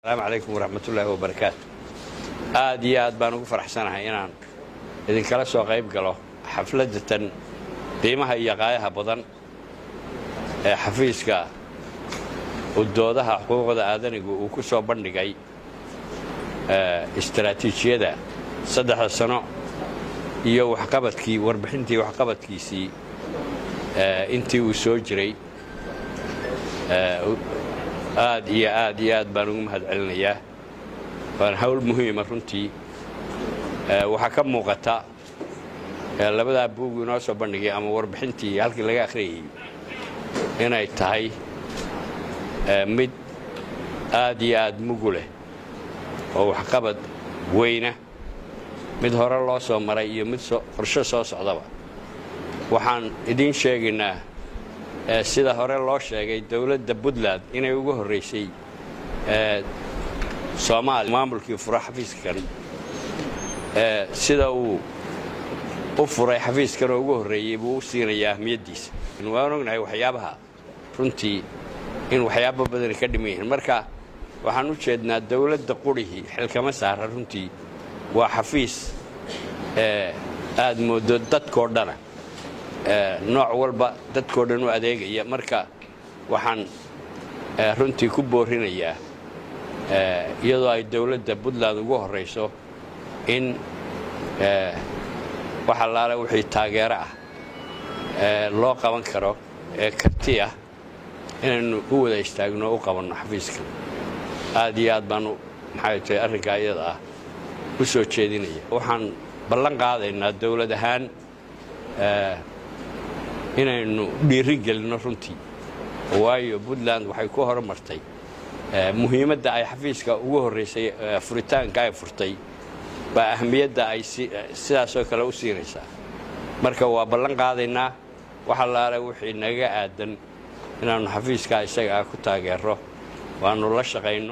السلام عليكم ورحمة الله وبركاته. آد بانو فرحسنها إنان إذن كلا سو قيب قالوا حفلة قيمها هي قايها بدن حفيزك ودودها حقوق آدنيق وكسو بندقاي استراتيجية ده صدح السنة iyo waxqabadkii warbixintii waxqabadkiisii intii uu soo jiray aad baan ugu mahadcelinayaa waan hawl muhiim ah runtii waxa ka muuqata labada buug inoo soo bandhigay ama warbixintii halkii laga akhriyay inay tahay mid aad mugul leh oo waxqabad weyna mid hore loo soo maray iyo mid qorshe soo socdaba waxaan idin sheegaynaa sida hore loo sheegay dawladda Puntland inay ugu horeysay Soomaali maamulkii fura xafiiskan sida uu u furay xafiiskan ugu horeeyay buu siinayaa ahmiyadiisa waan ognahay waxyaabaha runtii in waxyaabo badan ka dhimayeen marka waxaan u jeednaa dawladda qurihii xilkama saara runtii waa xafiis aad moodo dadkoo dhana nooc walba dadkoo dhan u adeegaya marka waxaan runtii ku boorinayaa iyadoo ay dawladda Puntland ugu horeyso in waxa laala wixii taageero ah loo qaban karo karti ah inaynu u wada istaagno u qabanno xafiiska aad baan maxay tahay arrinka iyada ah u soo jeedinaya waxaan ballan qaadaynaa dawlad ahaan inaynu dhiiri gelino runtii waayo Puntland waxay ku horumartay muhiimadda ay xafiiska ugu horeysay furitaanka ay furtay baa ahmiyadda ay sidaas oo kale u siinaysaa marka waa ballan qaadaynaa waxa laala wixii naga aadan inaanu xafiiska isaga ku taageero waanu la shaqeyno